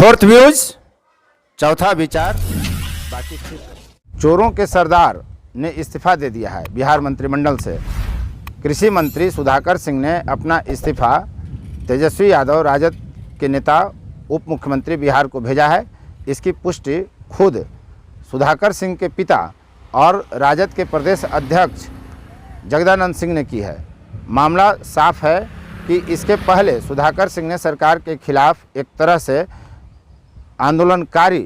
Fourth views, चौथा विचार बाकी ठीक। चोरों के सरदार ने इस्तीफा दे दिया है बिहार मंत्रिमंडल से। कृषि मंत्री सुधाकर सिंह ने अपना इस्तीफा तेजस्वी यादव राजद के नेता उप मुख्यमंत्री बिहार को भेजा है। इसकी पुष्टि खुद सुधाकर सिंह के पिता और राजद के प्रदेश अध्यक्ष जगदानंद सिंह ने की है। मामला साफ है कि इसके पहले सुधाकर सिंह ने सरकार के खिलाफ एक तरह से आंदोलनकारी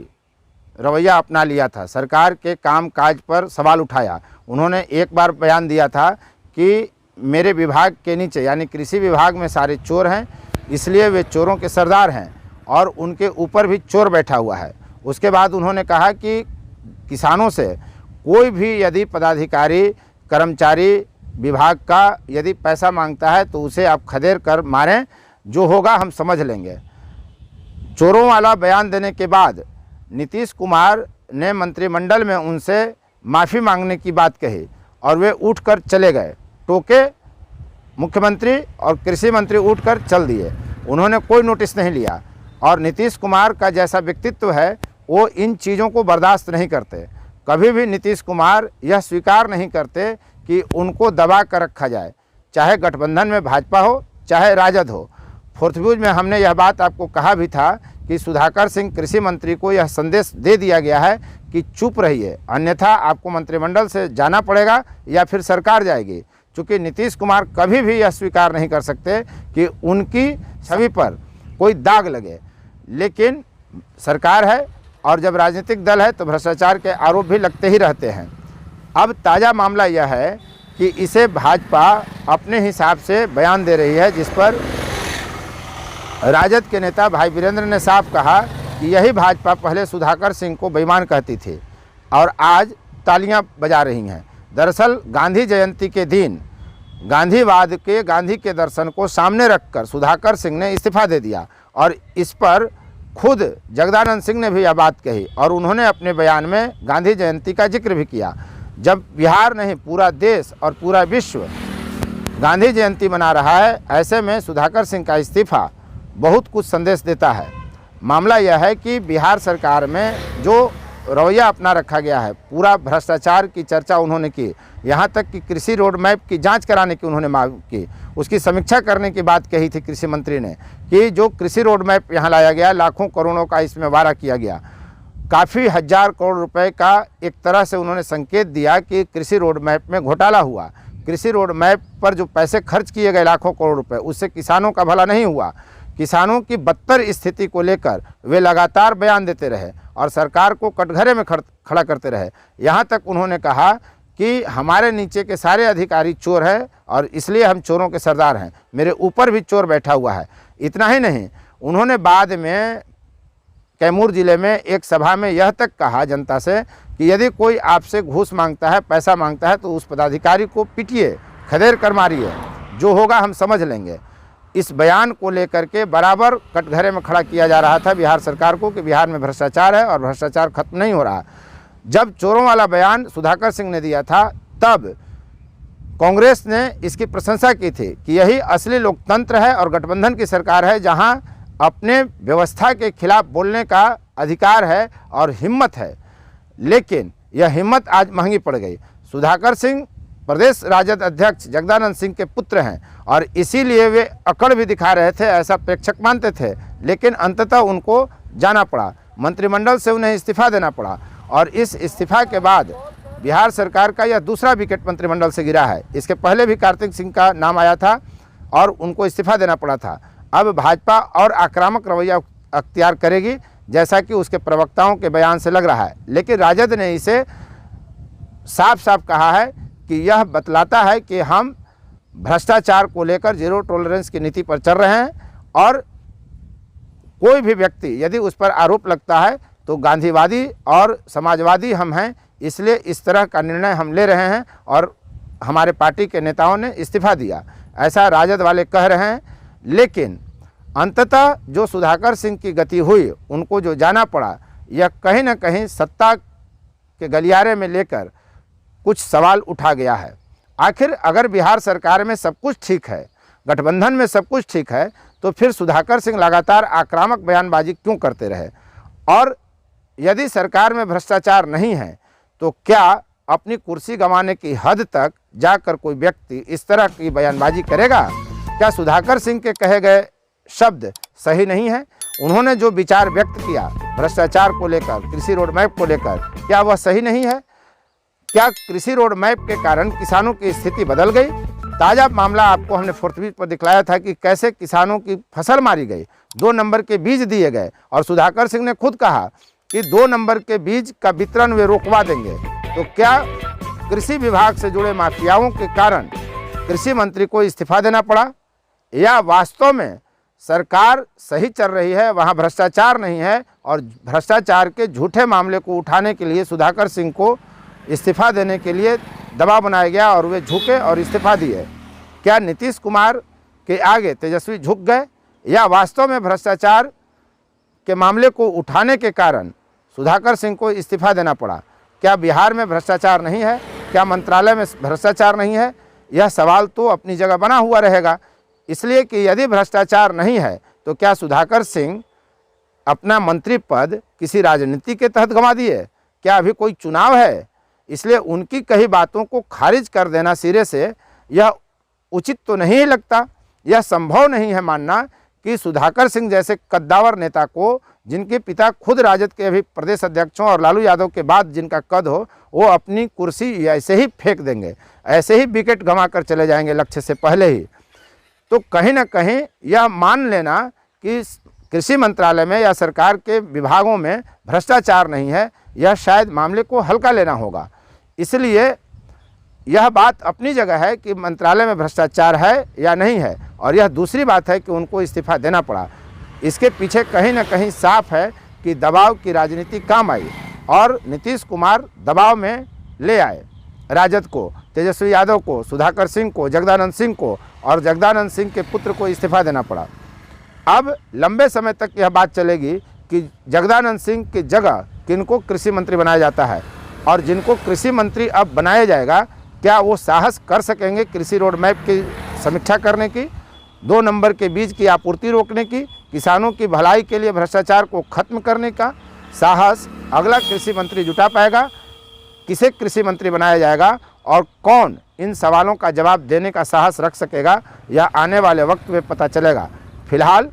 रवैया अपना लिया था। सरकार के कामकाज पर सवाल उठाया। उन्होंने एक बार बयान दिया था कि मेरे विभाग के नीचे यानी कृषि विभाग में सारे चोर हैं, इसलिए वे चोरों के सरदार हैं और उनके ऊपर भी चोर बैठा हुआ है। उसके बाद उन्होंने कहा कि किसानों से कोई भी यदि पदाधिकारी कर्मचारी विभाग का यदि पैसा मांगता है तो उसे आप खदेड़ कर मारें, जो होगा हम समझ लेंगे। चोरों वाला बयान देने के बाद नीतीश कुमार ने मंत्रिमंडल में उनसे माफ़ी मांगने की बात कही और वे उठकर चले गए। टोके मुख्यमंत्री और कृषि मंत्री उठकर चल दिए। उन्होंने कोई नोटिस नहीं लिया और नीतीश कुमार का जैसा व्यक्तित्व है वो इन चीज़ों को बर्दाश्त नहीं करते। कभी भी नीतीश कुमार यह स्वीकार नहीं करते कि उनको दबा कर रखा जाए, चाहे गठबंधन में भाजपा हो चाहे राजद हो। फोर्थ व्यूज में हमने यह बात आपको कहा भी था कि सुधाकर सिंह कृषि मंत्री को यह संदेश दे दिया गया है कि चुप रहिए, अन्यथा आपको मंत्रिमंडल से जाना पड़ेगा या फिर सरकार जाएगी। चूँकि नीतीश कुमार कभी भी यह स्वीकार नहीं कर सकते कि उनकी छवि पर कोई दाग लगे। लेकिन सरकार है और जब राजनीतिक दल है तो भ्रष्टाचार के आरोप भी लगते ही रहते हैं। अब ताज़ा मामला यह है कि इसे भाजपा अपने हिसाब से बयान दे रही है, जिस पर राजद के नेता भाई वीरेंद्र ने साफ कहा कि यही भाजपा पहले सुधाकर सिंह को बेईमान कहती थी और आज तालियां बजा रही हैं। दरअसल गांधी जयंती के दिन गांधीवाद के गांधी के दर्शन को सामने रखकर सुधाकर सिंह ने इस्तीफा दे दिया और इस पर खुद जगदानंद सिंह ने भी यह बात कही और उन्होंने अपने बयान में गांधी जयंती का जिक्र भी किया। जब बिहार नहीं पूरा देश और पूरा विश्व गांधी जयंती मना रहा है, ऐसे में सुधाकर सिंह का इस्तीफा बहुत कुछ संदेश देता है। मामला यह है कि बिहार सरकार में जो रवैया अपना रखा गया है, पूरा भ्रष्टाचार की चर्चा उन्होंने की, यहाँ तक कि कृषि रोड मैप की जांच कराने की उन्होंने मांग की, उसकी समीक्षा करने की बात कही थी कृषि मंत्री ने कि जो कृषि रोड मैप यहाँ लाया गया, लाखों करोड़ों का इसमें वारा किया गया, काफ़ी हजार करोड़ रुपए का एक तरह से उन्होंने संकेत दिया कि कृषि रोड मैप में घोटाला हुआ। कृषि रोड मैप पर जो पैसे खर्च किए गए लाखों करोड़ रुपए, उससे किसानों का भला नहीं हुआ। किसानों की बदतर स्थिति को लेकर वे लगातार बयान देते रहे और सरकार को कटघरे में खड़ा करते रहे। यहाँ तक उन्होंने कहा कि हमारे नीचे के सारे अधिकारी चोर हैं और इसलिए हम चोरों के सरदार हैं, मेरे ऊपर भी चोर बैठा हुआ है। इतना ही नहीं, उन्होंने बाद में कैमूर जिले में एक सभा में यह तक कहा जनता से कि यदि कोई आपसे घूस मांगता है, पैसा मांगता है, तो उस पदाधिकारी को पीटिए, खदेड़ कर मारिए, जो होगा हम समझ लेंगे। इस बयान को लेकर के बराबर कटघरे में खड़ा किया जा रहा था बिहार सरकार को कि बिहार में भ्रष्टाचार है और भ्रष्टाचार खत्म नहीं हो रहा। जब चोरों वाला बयान सुधाकर सिंह ने दिया था, तब कांग्रेस ने इसकी प्रशंसा की थी कि यही असली लोकतंत्र है और गठबंधन की सरकार है, जहां अपने व्यवस्था के खिलाफ बोलने का अधिकार है और हिम्मत है। लेकिन यह हिम्मत आज महंगी पड़ गई। सुधाकर सिंह प्रदेश राजद अध्यक्ष जगदानंद सिंह के पुत्र हैं और इसीलिए वे अकड़ भी दिखा रहे थे, ऐसा प्रेक्षक मानते थे। लेकिन अंततः उनको जाना पड़ा, मंत्रिमंडल से उन्हें इस्तीफा देना पड़ा और इस इस्तीफा के बाद बिहार सरकार का यह दूसरा विकेट मंत्रिमंडल से गिरा है। इसके पहले भी कार्तिक सिंह का नाम आया था और उनको इस्तीफा देना पड़ा था। अब भाजपा और आक्रामक रवैया अख्तियार करेगी, जैसा कि उसके प्रवक्ताओं के बयान से लग रहा है। लेकिन राजद ने इसे साफ साफ कहा है कि यह बतलाता है कि हम भ्रष्टाचार को लेकर जीरो टॉलरेंस की नीति पर चल रहे हैं और कोई भी व्यक्ति यदि उस पर आरोप लगता है तो गांधीवादी और समाजवादी हम हैं, इसलिए इस तरह का निर्णय हम ले रहे हैं और हमारे पार्टी के नेताओं ने इस्तीफा दिया, ऐसा राजद वाले कह रहे हैं। लेकिन अंततः जो सुधाकर सिंह की गति हुई, उनको जो जाना पड़ा, यह कहीं ना कहीं सत्ता के गलियारे में लेकर कुछ सवाल उठा गया है। आखिर अगर बिहार सरकार में सब कुछ ठीक है, गठबंधन में सब कुछ ठीक है तो फिर सुधाकर सिंह लगातार आक्रामक बयानबाजी क्यों करते रहे? और यदि सरकार में भ्रष्टाचार नहीं है तो क्या अपनी कुर्सी गंवाने की हद तक जाकर कोई व्यक्ति इस तरह की बयानबाजी करेगा? क्या सुधाकर सिंह के कहे गए शब्द सही नहीं है? उन्होंने जो विचार व्यक्त किया भ्रष्टाचार को लेकर, कृषि रोड मैप को लेकर, क्या वह सही नहीं है? क्या कृषि रोड मैप के कारण किसानों की स्थिति बदल गई? ताज़ा मामला आपको हमने फोर्थ पेज पर दिखलाया था कि कैसे किसानों की फसल मारी गई, 2 नंबर के बीज दिए गए और सुधाकर सिंह ने खुद कहा कि 2 नंबर के बीज का वितरण वे रोकवा देंगे। तो क्या कृषि विभाग से जुड़े माफियाओं के कारण कृषि मंत्री को इस्तीफा देना पड़ा, या वास्तव में सरकार सही चल रही है, वहाँ भ्रष्टाचार नहीं है और भ्रष्टाचार के झूठे मामले को उठाने के लिए सुधाकर सिंह को इस्तीफा देने के लिए दबाव बनाया गया और वे झुके और इस्तीफा दिए? क्या नीतीश कुमार के आगे तेजस्वी झुक गए, या वास्तव में भ्रष्टाचार के मामले को उठाने के कारण सुधाकर सिंह को इस्तीफा देना पड़ा? क्या बिहार में भ्रष्टाचार नहीं है? क्या मंत्रालय में भ्रष्टाचार नहीं है? यह सवाल तो अपनी जगह बना हुआ रहेगा, इसलिए कि यदि भ्रष्टाचार नहीं है तो क्या सुधाकर सिंह अपना मंत्री पद किसी राजनीति के तहत गंवा दिए? क्या अभी कोई चुनाव है? इसलिए उनकी कही बातों को खारिज कर देना सिरे से यह उचित तो नहीं लगता। यह संभव नहीं है मानना कि सुधाकर सिंह जैसे कद्दावर नेता को, जिनके पिता खुद राजद के अभी प्रदेश अध्यक्षों और लालू यादव के बाद जिनका कद हो, वो अपनी कुर्सी ऐसे ही फेंक देंगे, ऐसे ही विकेट गंवा कर चले जाएंगे लक्ष्य से पहले ही। तो कहीं ना कहीं यह मान लेना कि कृषि मंत्रालय में या सरकार के विभागों में भ्रष्टाचार नहीं है, यह शायद मामले को हल्का लेना होगा। इसलिए यह बात अपनी जगह है कि मंत्रालय में भ्रष्टाचार है या नहीं है, और यह दूसरी बात है कि उनको इस्तीफा देना पड़ा। इसके पीछे कहीं ना कहीं साफ है कि दबाव की राजनीति काम आई और नीतीश कुमार दबाव में ले आए राजद को, तेजस्वी यादव को, सुधाकर सिंह को, जगदानंद सिंह को, और जगदानंद सिंह के पुत्र को इस्तीफा देना पड़ा। अब लंबे समय तक यह बात चलेगी कि जगदानंद सिंह की जगह किनको कृषि मंत्री बनाया जाता है, और जिनको कृषि मंत्री अब बनाया जाएगा क्या वो साहस कर सकेंगे कृषि रोड मैप की समीक्षा करने की, 2 नंबर के बीज की आपूर्ति रोकने की, किसानों की भलाई के लिए भ्रष्टाचार को खत्म करने का साहस अगला कृषि मंत्री जुटा पाएगा? किसे कृषि मंत्री बनाया जाएगा और कौन इन सवालों का जवाब देने का साहस रख सकेगा, यह आने वाले वक्त में पता चलेगा। फिलहाल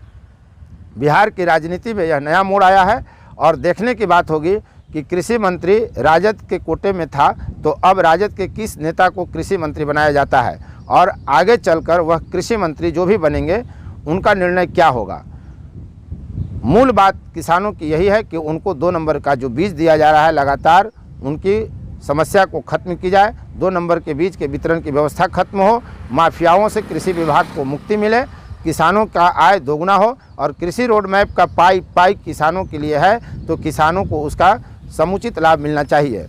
बिहार की राजनीति में यह नया मोड़ आया है और देखने की बात होगी कि कृषि मंत्री राजद के कोटे में था, तो अब राजद के किस नेता को कृषि मंत्री बनाया जाता है और आगे चलकर वह कृषि मंत्री जो भी बनेंगे उनका निर्णय क्या होगा। मूल बात किसानों की यही है कि उनको 2 नंबर का जो बीज दिया जा रहा है लगातार उनकी समस्या को खत्म की जाए, 2 नंबर के बीज के वितरण की व्यवस्था खत्म हो, माफियाओं से कृषि विभाग को मुक्ति मिले, किसानों का आय दोगुना हो, और कृषि रोड मैप का पाई किसानों के लिए है तो किसानों को उसका समुचित लाभ मिलना चाहिए।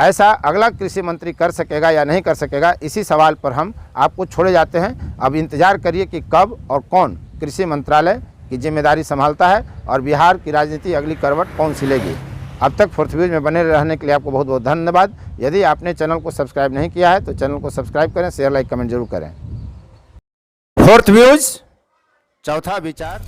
ऐसा अगला कृषि मंत्री कर सकेगा या नहीं कर सकेगा, इसी सवाल पर हम आपको छोड़े जाते हैं। अब इंतजार करिए कि कब और कौन कृषि मंत्रालय की जिम्मेदारी संभालता है और बिहार की राजनीति अगली करवट कौन सी लेगी। अब तक फोर्थ व्यूज में बने रहने के लिए आपको बहुत बहुत धन्यवाद। यदि आपने चैनल को सब्सक्राइब नहीं किया है तो चैनल को सब्सक्राइब करें, शेयर, लाइक, कमेंट जरूर करें। फोर्थ व्यूज, चौथा विचार।